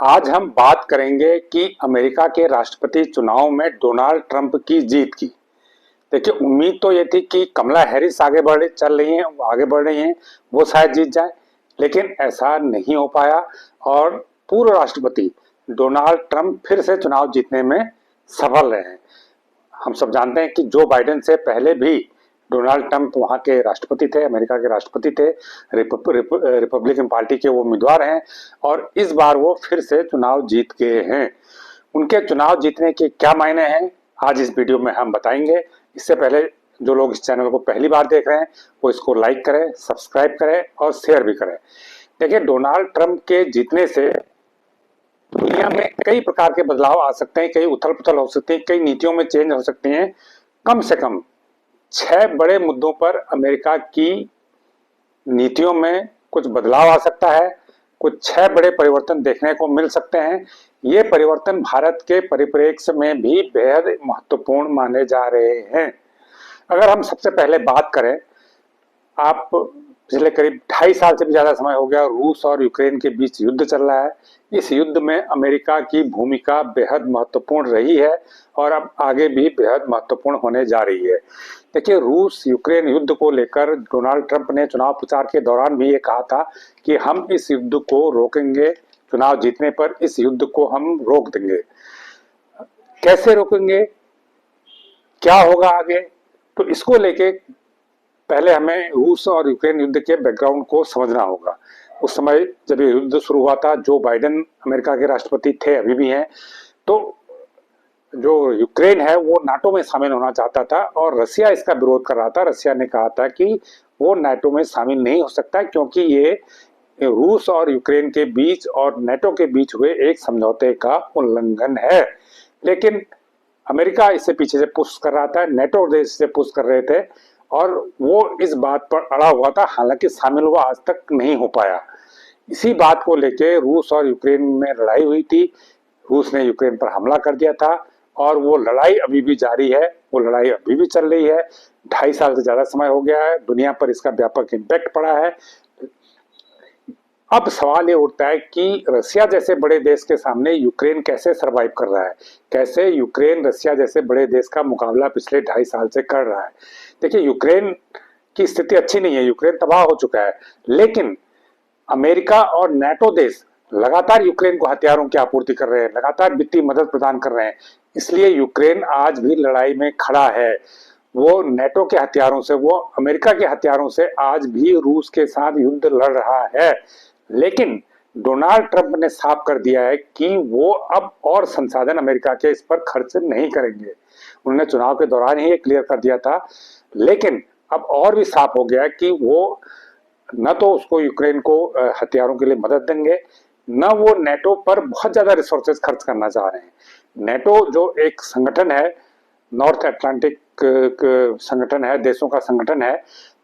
आज हम बात करेंगे कि अमेरिका के राष्ट्रपति चुनाव में डोनाल्ड ट्रंप की जीत की। देखिए, उम्मीद तो ये थी कि कमला हैरिस आगे बढ़ रही हैं, वो शायद जीत जाए, लेकिन ऐसा नहीं हो पाया और पूर्व राष्ट्रपति डोनाल्ड ट्रंप फिर से चुनाव जीतने में सफल रहे हैं। हम सब जानते हैं कि जो बाइडेन से पहले भी डोनाल्ड ट्रंप वहां के राष्ट्रपति थे, अमेरिका के राष्ट्रपति थे, रिपब्लिकन पार्टी के वो उम्मीदवार हैं और इस बार वो फिर से चुनाव जीत गए हैं। उनके चुनाव जीतने के क्या मायने हैं, आज इस वीडियो में हम बताएंगे। इससे पहले जो लोग इस चैनल को पहली बार देख रहे हैं वो इसको लाइक करें, सब्सक्राइब करें और शेयर भी करें। देखिए, डोनाल्ड ट्रंप के जीतने से दुनिया में कई प्रकार के बदलाव आ सकते हैं, कई उथल पुथल हो सकती है, कई नीतियों में चेंज हो सकती हैं। कम से कम 6 बड़े मुद्दों पर अमेरिका की नीतियों में कुछ बदलाव आ सकता है, कुछ 6 बड़े परिवर्तन देखने को मिल सकते हैं। ये परिवर्तन भारत के परिप्रेक्ष्य में भी बेहद महत्वपूर्ण माने जा रहे हैं। अगर हम सबसे पहले बात करें, आप पिछले करीब 2.5 साल से भी ज्यादा समय हो गया रूस और यूक्रेन के बीच युद्ध चल रहा है। इस युद्ध में अमेरिका की भूमिका बेहद महत्वपूर्ण रही है और अब आगे भी बेहद महत्वपूर्ण होने जा रही है। देखिए, रूस यूक्रेन युद्ध को लेकर डोनाल्ड ट्रंप ने चुनाव प्रचार के दौरान भी ये कहा था कि हम इस युद्ध को रोकेंगे, चुनाव जीतने पर इस युद्ध को हम रोक देंगे। कैसे रोकेंगे, क्या होगा आगे, तो इसको लेके पहले हमें रूस और यूक्रेन युद्ध के बैकग्राउंड को समझना होगा। उस समय जब ये युद्ध शुरू हुआ था, जो बाइडेन अमेरिका के राष्ट्रपति थे, अभी भी हैं, तो जो यूक्रेन है वो नाटो में शामिल होना चाहता था और रसिया इसका विरोध कर रहा था। रसिया ने कहा था कि वो नाटो में शामिल नहीं हो सकता क्योंकि ये रूस और यूक्रेन के बीच और नाटो के बीच हुए एक समझौते का उल्लंघन है। लेकिन अमेरिका इससे पीछे से पुश कर रहा था, नाटो देश से पुश कर रहे थे और वो इस बात पर अड़ा हुआ था, हालांकि शामिल हुआ आज तक नहीं हो पाया। इसी बात को लेके रूस और यूक्रेन में लड़ाई हुई थी। रूस ने यूक्रेन पर हमला कर दिया था और वो लड़ाई अभी भी जारी है, वो लड़ाई अभी भी चल रही है। 2.5 साल से ज्यादा समय हो गया है, दुनिया पर इसका व्यापक इम्पैक्ट पड़ा है। अब सवाल ये उठता है कि रसिया जैसे बड़े देश के सामने यूक्रेन कैसे सरवाइव कर रहा है, कैसे यूक्रेन रसिया जैसे बड़े देश का मुकाबला पिछले 2.5 साल से कर रहा है। देखिए, यूक्रेन की स्थिति अच्छी नहीं है, यूक्रेन तबाह हो चुका है, लेकिन अमेरिका और नाटो देश लगातार यूक्रेन को हथियारों की आपूर्ति कर रहे हैं, लगातार वित्तीय मदद प्रदान कर रहे हैं। इसलिए यूक्रेन आज भी लड़ाई में खड़ा है। वो नाटो के हथियारों से, वो अमेरिका के हथियारों से आज भी रूस के साथ युद्ध लड़ रहा है। लेकिन डोनाल्ड ट्रंप ने साफ कर दिया है कि वो अब और संसाधन अमेरिका के इस पर खर्च नहीं करेंगे। उन्होंने चुनाव के दौरान ही क्लियर कर दिया था, लेकिन अब और भी साफ हो गया कि वो न तो उसको यूक्रेन को हथियारों के लिए मदद देंगे, न वो नाटो पर बहुत ज्यादा रिसोर्सेज खर्च करना चाह रहे हैं। नाटो जो एक संगठन है, नॉर्थ अटलांटिक संगठन है, देशों का संगठन है,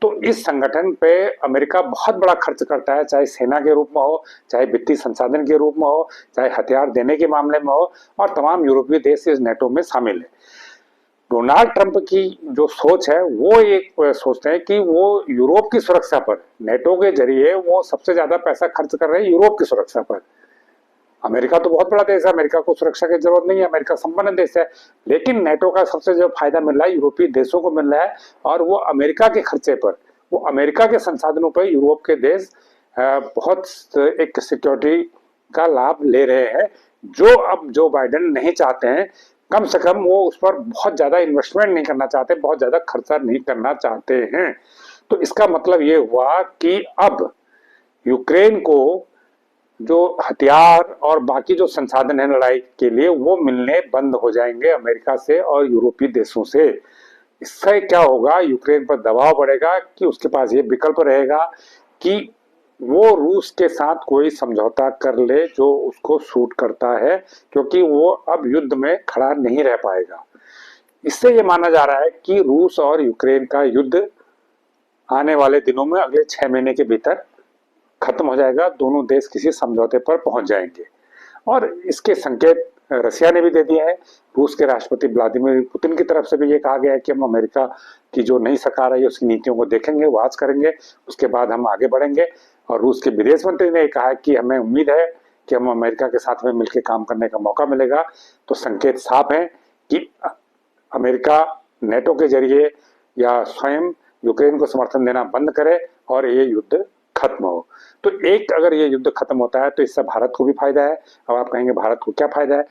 तो इस संगठन पे अमेरिका बहुत बड़ा खर्च करता है, चाहे सेना के रूप में हो, चाहे वित्तीय संसाधन के रूप में हो, चाहे हथियार देने के मामले में हो, और तमाम यूरोपीय देश इस नाटो में शामिल है। डोनाल्ड ट्रंप की जो सोच है वो एक सोचते हैं कि वो यूरोप की सुरक्षा पर, नाटो के जरिए वो सबसे ज्यादा पैसा खर्च कर रहे हैं यूरोप की सुरक्षा पर। अमेरिका तो बहुत बड़ा देश है, अमेरिका को सुरक्षा की जरूरत नहीं है, अमेरिका संपन्न देश है, लेकिन नाटो का सबसे जो फायदा मिल रहा है यूरोपीय देशों को मिल रहा है और वो अमेरिका के खर्चे पर, वो अमेरिका के संसाधनों पर यूरोप के देश बहुत एक सिक्योरिटी का लाभ ले रहे हैं, जो अब जो बाइडेन नहीं चाहते हैं। कम से कम वो उस पर बहुत ज्यादा इन्वेस्टमेंट नहीं करना चाहते, बहुत ज्यादा खर्चा नहीं करना चाहते हैं। तो इसका मतलब ये हुआ कि अब यूक्रेन को जो हथियार और बाकी जो संसाधन है लड़ाई के लिए, वो मिलने बंद हो जाएंगे अमेरिका से और यूरोपीय देशों से। इससे क्या होगा, यूक्रेन पर दबाव बढ़ेगा कि उसके पास ये विकल्प रहेगा कि वो रूस के साथ कोई समझौता कर ले जो उसको सूट करता है, क्योंकि वो अब युद्ध में खड़ा नहीं रह पाएगा। इससे ये माना जा रहा है कि रूस और यूक्रेन का युद्ध आने वाले दिनों में, अगले 6 महीने के भीतर खत्म हो जाएगा, दोनों देश किसी समझौते पर पहुंच जाएंगे। और इसके संकेत रसिया ने भी दे दिया है। रूस के राष्ट्रपति व्लादिमीर पुतिन की तरफ से भी ये कहा गया है कि हम अमेरिका की जो नई सरकार है उसकी नीतियों को देखेंगे, वाच करेंगे, उसके बाद हम आगे बढ़ेंगे। और रूस के विदेश मंत्री ने कहा है कि हमें उम्मीद है कि हम अमेरिका के साथ में मिलकर काम करने का मौका मिलेगा, तो संकेत साफ है कि अमेरिका नेटो के जरिए या स्वयं यूक्रेन को समर्थन देना बंद करे और ये युद्ध खत्म हो। तो एक अगर ये युद्ध खत्म होता है तो इससे भारत को भी फायदा है। अब आप कहेंगे भारत को क्या फायदा है?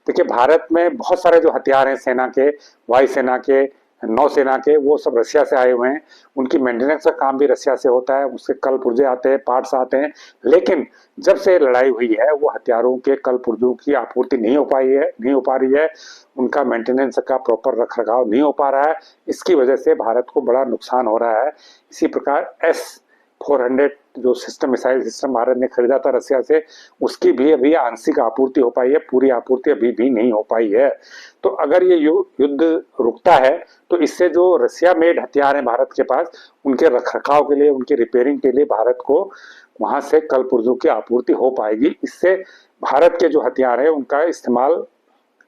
देखिए, भारत में बहुत सारे जो हथियार हैं सेना के, वायुसेना के, नौसेना के, वो सब रशिया से आए हुए हैं। उनकी मेंटेनेंस का काम भी रशिया से होता है, उसके कल पुर्जे आते हैं, पार्ट्स आते हैं। लेकिन जब से लड़ाई हुई है वो हथियारों के कल पुर्जों की आपूर्ति नहीं हो पा रही है, उनका मेंटेनेंस का प्रॉपर रख रखाव नहीं हो पा रहा है। इसकी वजह से भारत को बड़ा नुकसान हो रहा है। इसी प्रकार S-400 जो सिस्टम, मिसाइल सिस्टम भारत ने खरीदा था रशिया से, उसकी भी अभी आंशिक आपूर्ति हो पाई है, पूरी आपूर्ति अभी भी नहीं हो पाई है। तो अगर ये युद्ध रुकता है तो इससे जो रशिया मेड हथियार हैं भारत के पास, उनके रखरखाव के लिए, उनकी रिपेयरिंग के लिए भारत को वहां से कल पुर्जों की आपूर्ति हो पाएगी। इससे भारत के जो हथियार है उनका इस्तेमाल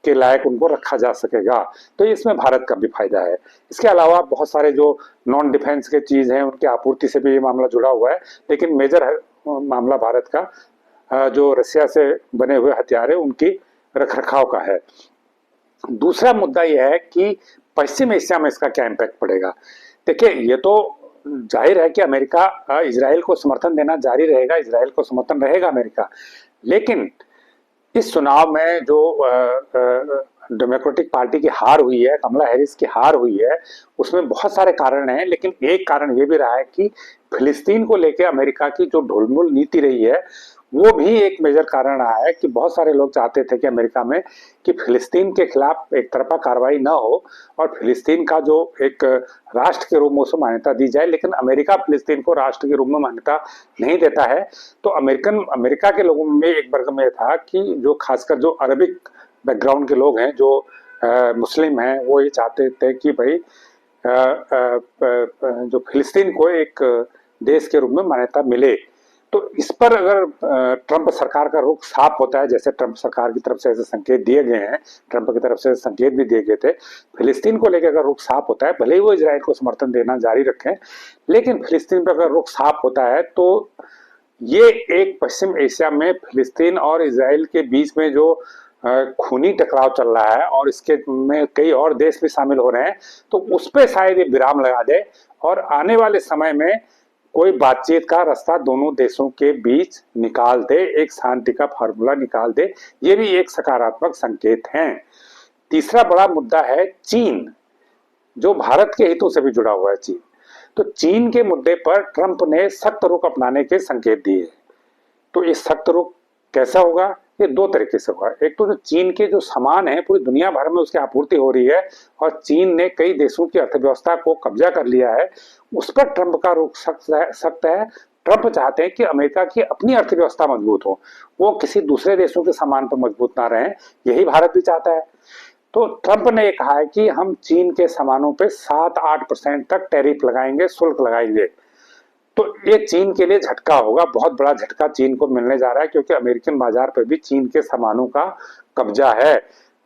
के लायक उनको रखा जा सकेगा। तो इसमें भारत का भी फायदा है। इसके अलावा बहुत सारे जो नॉन डिफेंस के चीज हैं उनकी आपूर्ति से भी ये मामला जुड़ा हुआ है, लेकिन मेजर मामला भारत का जो रशिया से बने हुए हथियार है उनकी रखरखाव का है। दूसरा मुद्दा यह है कि पश्चिम एशिया में इसका क्या इम्पैक्ट पड़ेगा। देखिए, ये तो जाहिर है कि अमेरिका इजराइल को समर्थन देना जारी रहेगा, इजराइल को समर्थन रहेगा अमेरिका। लेकिन इस चुनाव में जो डेमोक्रेटिक पार्टी की हार हुई है, कमला हैरिस की हार हुई है, उसमें बहुत सारे कारण हैं, लेकिन एक कारण ये भी रहा है कि फिलिस्तीन को लेकर अमेरिका की जो ढुलमुल नीति रही है वो भी एक मेजर कारण रहा है कि बहुत सारे लोग चाहते थे कि अमेरिका में कि फिलिस्तीन के खिलाफ एक तरफा कार्रवाई न हो और फिलिस्तीन का जो एक राष्ट्र के रूप में उसको मान्यता दी जाए। लेकिन अमेरिका फिलिस्तीन को राष्ट्र के रूप में मान्यता नहीं देता है। तो अमेरिका के लोगों में एक वर्ग में था कि जो खासकर जो अरबिक बैकग्राउंड के लोग हैं, जो मुस्लिम हैं, वो ये चाहते थे कि भाई जो फिलिस्तीन को एक देश के रूप में मान्यता मिले। तो इस पर अगर ट्रंप सरकार का रुख साफ होता है, जैसे ट्रंप सरकार की तरफ से ऐसे संकेत दिए गए हैं, ट्रंप की तरफ से संकेत भी दिए गए थे, फिलिस्तीन को लेकर अगर रुख साफ होता है, भले ही वो इजराइल को समर्थन देना जारी रखें, लेकिन फिलिस्तीन पर अगर रुख साफ होता है तो ये एक पश्चिम एशिया में फिलिस्तीन और इजराइल के बीच में जो खूनी टकराव चल रहा है और इसके में कई और देश भी शामिल हो रहे हैं, तो उस पर शायद ये विराम लगा दे और आने वाले समय में कोई बातचीत का रास्ता दोनों देशों के बीच निकाल दे, एक शांति का फार्मूला निकाल दे। ये भी एक सकारात्मक संकेत है। तीसरा बड़ा मुद्दा है चीन, जो भारत के हितों से भी जुड़ा हुआ है चीन। तो चीन के मुद्दे पर ट्रंप ने सख्त रुख अपनाने के संकेत दिए। तो ये सख्त रुख कैसा होगा? ये दो तरीके से होगा। एक तो जो चीन के जो सामान है पूरी दुनिया भर में उसकी आपूर्ति हो रही है और चीन ने कई देशों की अर्थव्यवस्था को कब्जा कर लिया है, उस पर ट्रंप का रुख सख्त है। ट्रंप चाहते हैं कि अमेरिका की अपनी अर्थव्यवस्था मजबूत हो, वो किसी दूसरे देशों के सामान पर मजबूत ना रहे। यही भारत भी चाहता है। तो ट्रंप ने कहा है कि हम चीन के सामानों पे 7-8% तक टैरिफ लगाएंगे, शुल्क लगाएंगे। तो ये चीन के लिए झटका होगा, बहुत बड़ा झटका चीन को मिलने जा रहा है, क्योंकि अमेरिकन बाजार पर भी चीन के सामानों का कब्जा है।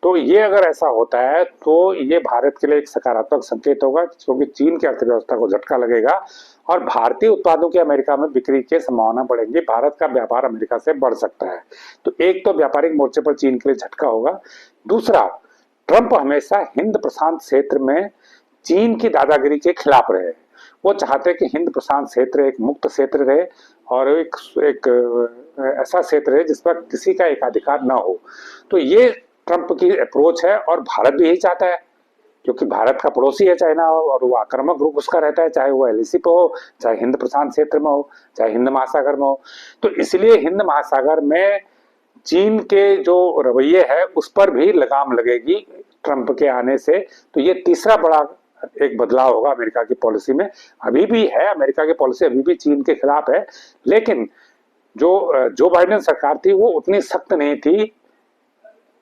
तो ये अगर ऐसा होता है तो ये भारत के लिए एक सकारात्मक संकेत होगा, क्योंकि चीन की अर्थव्यवस्था को झटका लगेगा और भारतीय उत्पादों की अमेरिका में बिक्री की संभावना बढ़ेगी, भारत का व्यापार अमेरिका से बढ़ सकता है। तो एक तो व्यापारिक मोर्चे पर चीन के लिए झटका होगा। दूसरा, ट्रंप हमेशा हिंद प्रशांत क्षेत्र में चीन की दादागिरी के खिलाफ रहे। वो चाहते कि हिंद प्रशांत क्षेत्र एक मुक्त क्षेत्र रहे और एक ऐसा क्षेत्र है जिस पर किसी का एकाधिकार ना हो। तो ये ट्रंप की अप्रोच है और भारत भी यही चाहता है, क्योंकि भारत का पड़ोसी है चाइना और वो आक्रामक रूप उसका रहता है, चाहे वो एलएसी पे हो, चाहे हिंद प्रशांत क्षेत्र में हो, चाहे हिंद महासागर में हो। तो इसलिए हिंद महासागर में चीन के जो रवैये है उस पर भी लगाम लगेगी ट्रंप के आने से। तो ये तीसरा बड़ा एक बदलाव होगा अमेरिका की पॉलिसी में। अभी भी है, अमेरिका की पॉलिसी अभी भी चीन के खिलाफ है, लेकिन जो बाइडेन सरकार थी वो उतनी सख्त नहीं थी।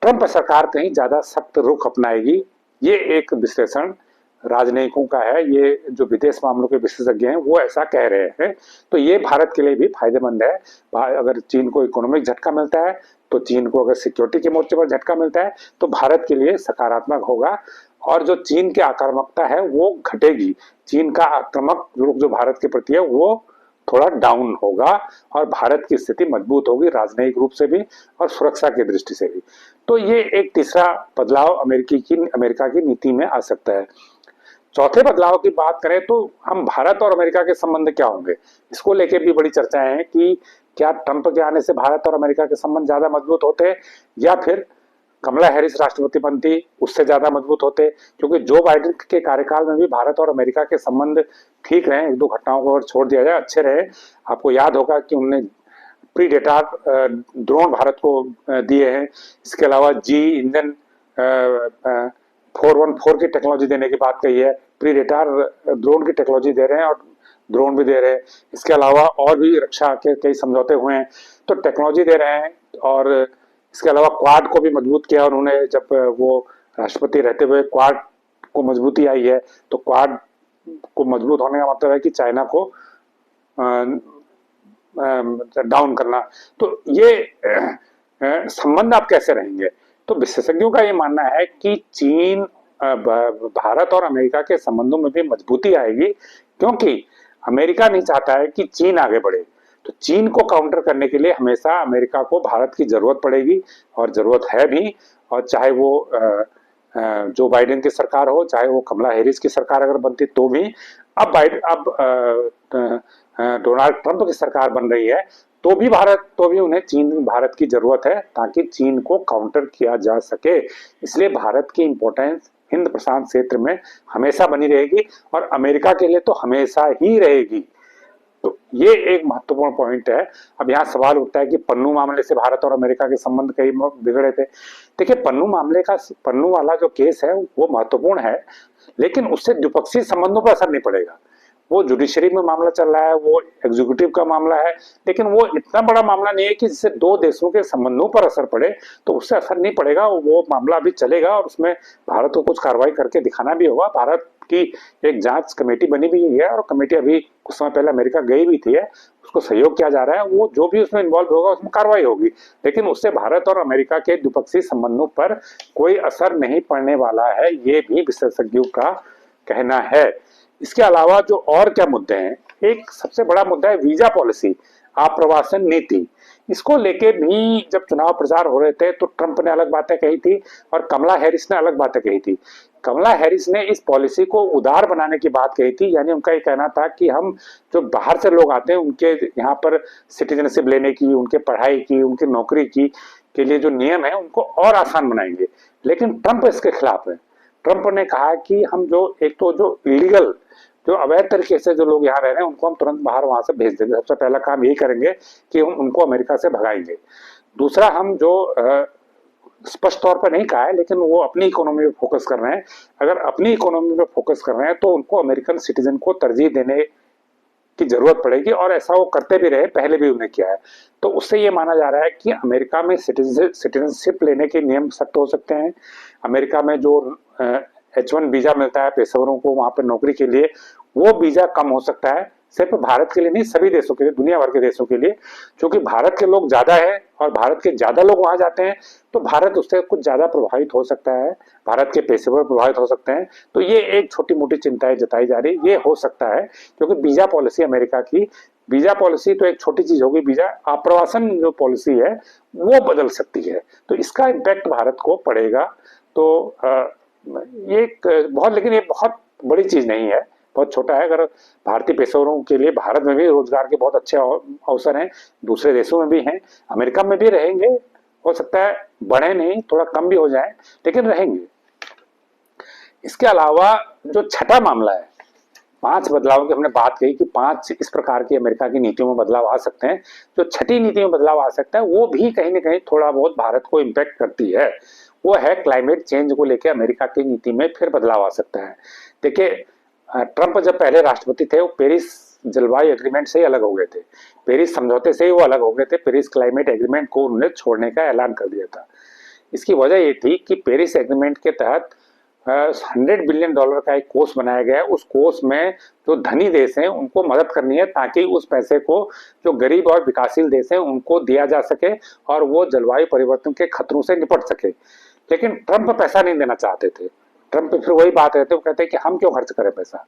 ट्रंप सरकार कहीं ज्यादा सख्त रुख अपनाएगी, ये एक विश्लेषण राजनयिकों का है। ये जो विदेश मामलों के विशेषज्ञ हैं वो ऐसा कह रहे हैं। तो ये भारत के लिए भी फायदेमंद है। अगर चीन को इकोनॉमिक झटका मिलता है, तो चीन को अगर सिक्योरिटी के मोर्चे पर झटका मिलता है, तो भारत के लिए सकारात्मक होगा और जो चीन की आक्रामकता है वो घटेगी। चीन का आक्रामक रुख जो भारत के प्रति है वो थोड़ा डाउन होगा और भारत की स्थिति मजबूत होगी राजनयिक रूप से भी और सुरक्षा की दृष्टि से भी। तो ये एक तीसरा बदलाव अमेरिका की नीति में आ सकता है। चौथे बदलाव की बात करें तो हम भारत और अमेरिका के संबंध क्या होंगे, इसको लेकर भी बड़ी चर्चाएं हैं कि क्या ट्रंप के आने से भारत और अमेरिका के संबंध ज्यादा मजबूत होते या फिर कमला हैरिस राष्ट्रपति बनती उससे ज्यादा मजबूत होते। क्योंकि जो बाइडेन के कार्यकाल में भी भारत और अमेरिका के संबंध ठीक रहे, एक दो घटनाओं को छोड़ दिया जाए अच्छे रहे। आपको याद होगा कि उन्होंने प्रीडेटार ड्रोन भारत को दिए हैं। इसके अलावा जी इंजन 414 की टेक्नोलॉजी देने की बात कही है। प्रीडेटार ड्रोन की टेक्नोलॉजी दे रहे हैं और ड्रोन भी दे रहे हैं। इसके अलावा और भी रक्षा के कई समझौते हुए हैं, तो टेक्नोलॉजी दे रहे हैं। और इसके अलावा क्वाड को भी मजबूत किया उन्होंने, जब वो राष्ट्रपति रहते हुए क्वाड को मजबूती आई है। तो क्वाड को मजबूत होने का मतलब है कि चाइना को डाउन करना। तो ये संबंध आप कैसे रहेंगे? तो विशेषज्ञों का ये मानना है कि चीन भारत और अमेरिका के संबंधों में भी मजबूती आएगी, क्योंकि अमेरिका नहीं चाहता है कि चीन आगे बढ़े। तो चीन को काउंटर करने के लिए हमेशा अमेरिका को भारत की जरूरत पड़ेगी और जरूरत है भी। और चाहे वो जो बाइडेन की सरकार हो, चाहे वो कमला हैरिस की सरकार अगर बनती तो भी, अब डोनाल्ड ट्रंप की सरकार बन रही है तो भी उन्हें भारत की जरूरत है ताकि चीन को काउंटर किया जा सके। इसलिए भारत की इंपॉर्टेंस हिंद प्रशांत क्षेत्र में हमेशा बनी रहेगी और अमेरिका के लिए तो हमेशा ही रहेगी। तो ये एक महत्वपूर्ण पॉइंट है। अब यहाँ सवाल उठता है कि पन्नू मामले से भारत और अमेरिका के संबंध कई बिगड़े थे। देखिए, पन्नू वाला जो केस है वो महत्वपूर्ण है, लेकिन उससे द्विपक्षीय संबंधों पर असर नहीं पड़ेगा। वो जुडिशरी में मामला चल रहा है, वो एग्जीक्यूटिव का मामला है, लेकिन वो इतना बड़ा मामला नहीं है कि जिससे दो देशों के संबंधों पर असर पड़े। तो उससे असर नहीं पड़ेगा, वो मामला अभी चलेगा और उसमें भारत को कुछ कार्रवाई करके दिखाना भी होगा। भारत की एक जांच कमेटी बनी भी है और कमेटी अभी कुछ समय पहले अमेरिका गई भी थी, उसको सहयोग किया जा रहा है। वो जो भी उसमें इन्वॉल्व होगा उसमें कार्रवाई होगी, लेकिन उससे भारत और अमेरिका के द्विपक्षीय संबंधों पर कोई असर नहीं पड़ने वाला है, ये भी विशेषज्ञों का कहना है। इसके अलावा जो और क्या मुद्दे हैं, एक सबसे बड़ा मुद्दा है वीजा पॉलिसी, आप्रवासन नीति। इसको लेके भी जब चुनाव प्रचार हो रहे थे तो ट्रंप ने अलग बातें कही थी और कमला हैरिस ने अलग बातें कही थी। कमला हैरिस ने इस पॉलिसी को उदार बनाने की बात कही थी, यानी उनका ये कहना था कि हम जो बाहर से लोग आते हैं उनके यहाँ पर सिटीजनशिप लेने की, उनके पढ़ाई की, उनकी नौकरी की के लिए जो नियम है उनको और आसान बनाएंगे। लेकिन ट्रंप इसके खिलाफ है। ट्रंप ने कहा कि हम एक तो जो इलीगल, जो अवैध तरीके से जो लोग यहाँ रह रहे हैं उनको हम तुरंत बाहर वहां से भेज देंगे। सबसे पहला काम यही करेंगे कि हम उनको अमेरिका से भगाएंगे। दूसरा, हम जो स्पष्ट तौर पर नहीं कहा है, लेकिन वो अपनी इकोनॉमी पे फोकस कर रहे हैं। अगर अपनी इकोनॉमी पे फोकस कर रहे हैं तो उनको अमेरिकन सिटीजन को तरजीह देने की जरूरत पड़ेगी, और ऐसा वो करते भी रहे, पहले भी उन्हें किया है। तो उससे ये माना जा रहा है कि अमेरिका में सिटीजनशिप लेने के नियम सख्त हो सकते हैं। अमेरिका में जो H1 वीजा मिलता है पेशेवरों को वहां पर नौकरी के लिए, वो वीजा कम हो सकता है। सिर्फ भारत के लिए नहीं, सभी देशों के लिए, दुनिया भर के देशों के लिए। क्योंकि भारत के लोग ज्यादा है और भारत के ज्यादा लोग वहां जाते हैं, तो भारत उससे कुछ ज्यादा प्रभावित हो सकता है, भारत के पेशेवर प्रभावित हो सकते हैं। तो ये एक छोटी मोटी चिंताएं जताई जा रही, ये हो सकता है। क्योंकि वीजा पॉलिसी अमेरिका की, वीजा पॉलिसी तो एक छोटी चीज होगी, वीजा आप्रवासन जो पॉलिसी है वो बदल सकती है। तो इसका इम्पैक्ट भारत को पड़ेगा। तो लेकिन ये बहुत बड़ी चीज नहीं है, बहुत छोटा है। अगर भारतीय पेशेवरों के लिए भारत में भी रोजगार के बहुत अच्छे अवसर हैं, दूसरे देशों में भी हैं, अमेरिका में भी रहेंगे। हो सकता है बढ़े नहीं, थोड़ा कम भी हो जाए, लेकिन रहेंगे। इसके अलावा जो छठा मामला है, 5 बदलावों की हमने बात कही कि 5 इस प्रकार की अमेरिका की नीतियों में बदलाव आ सकते हैं। जो छठी नीति में बदलाव आ सकता है वो भी कहीं ना कहीं थोड़ा बहुत भारत को इम्पैक्ट करती है। वो है क्लाइमेट चेंज को लेकर अमेरिका की नीति में फिर बदलाव आ सकता है। देखिए, ट्रंप जब पहले राष्ट्रपति थे वो पेरिस जलवायु एग्रीमेंट से ही अलग हो गए थे, पेरिस समझौते से ही वो अलग हो गए थे। पेरिस क्लाइमेट एग्रीमेंट को उन्होंने छोड़ने का ऐलान कर दिया था। इसकी वजह ये थी कि पेरिस एग्रीमेंट के तहत $100 बिलियन का एक कोष बनाया गया है। उस कोष में जो धनी देश हैं उनको मदद करनी है, ताकि उस पैसे को जो गरीब और विकासशील देश हैं उनको दिया जा सके और वो जलवायु परिवर्तन के खतरों से निपट सके। लेकिन ट्रंप पैसा नहीं देना चाहते थे। ट्रंप फिर वही बात रहती है, वो कहते हैं कि हम क्यों खर्च करें पैसा,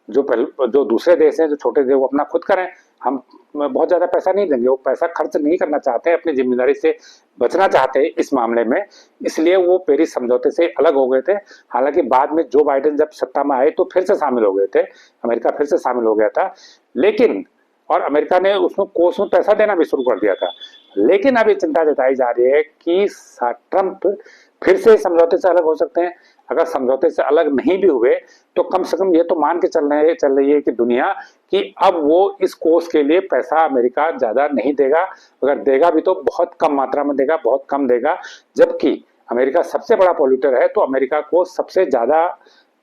जो दूसरे देश हैं, जो छोटे देश, वो अपना खुद करें। हम बहुत ज़्यादा पैसा नहीं देंगे, वो पैसा खर्च नहीं करना चाहते हैं, अपनी जिम्मेदारी से बचना चाहते हैं इस मामले में, इसलिए वो पेरिस समझौते से अलग हो गए थे। हालांकि बाद में जो बाइडेन जब सत्ता में आए तो फिर से शामिल हो गए थे, अमेरिका फिर से शामिल हो गया था, लेकिन और अमेरिका ने उसमें कोष में पैसा देना भी शुरू कर दिया था। लेकिन अब ये चिंता जताई जा रही है कि ट्रंप फिर से समझौते से अलग हो सकते हैं। अगर समझौते से अलग नहीं भी हुए तो कम से कम ये तो मान के चल रही है कि दुनिया कि अब वो इस कोर्स के लिए पैसा अमेरिका ज्यादा नहीं देगा, अगर देगा भी तो बहुत कम मात्रा में देगा, बहुत कम देगा। जबकि अमेरिका सबसे बड़ा पॉल्यूटर है, तो अमेरिका को सबसे ज्यादा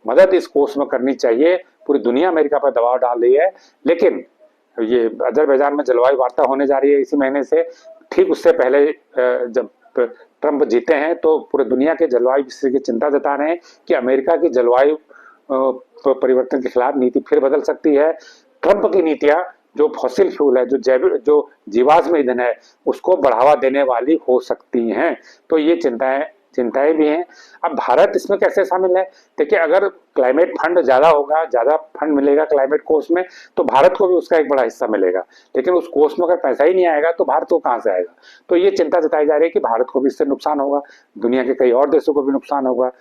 मदद इस कोर्स में करनी चाहिए। पूरी दुनिया अमेरिका पर दबाव डाल रही है, लेकिन ये अजरबैजान में जलवायु वार्ता होने जा रही है इसी महीने से, ठीक उससे पहले जब ट्रंप जीते हैं तो पूरे दुनिया के जलवायु की चिंता जता रहे हैं कि अमेरिका की जलवायु परिवर्तन के खिलाफ नीति फिर बदल सकती है। ट्रंप की नीतियां जो फॉसिल फ्यूल है, जो जीवाश्म ईंधन है, उसको बढ़ावा देने वाली हो सकती हैं। तो ये चिंताएं भी हैं। अब भारत इसमें कैसे शामिल है? देखिए, अगर क्लाइमेट फंड ज्यादा होगा, ज्यादा फंड मिलेगा क्लाइमेट कोष में, तो भारत को भी उसका एक बड़ा हिस्सा मिलेगा। लेकिन उस कोष में अगर पैसा ही नहीं आएगा तो भारत को कहां से आएगा? तो ये चिंता जताई जा रही है कि भारत को भी इससे नुकसान होगा, दुनिया के कई और देशों को भी नुकसान होगा।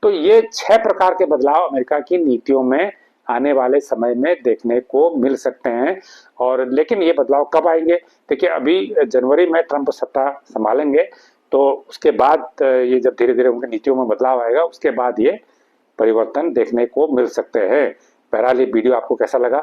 तो ये 6 प्रकार के बदलाव अमेरिका की नीतियों में आने वाले समय में देखने को मिल सकते हैं। और लेकिन ये बदलाव कब आएंगे? देखिए, अभी जनवरी में ट्रंप सत्ता संभालेंगे, तो उसके बाद ये जब धीरे धीरे उनकी नीतियों में बदलाव आएगा, उसके बाद ये परिवर्तन देखने को मिल सकते हैं। बहरहाल ये वीडियो आपको कैसा लगा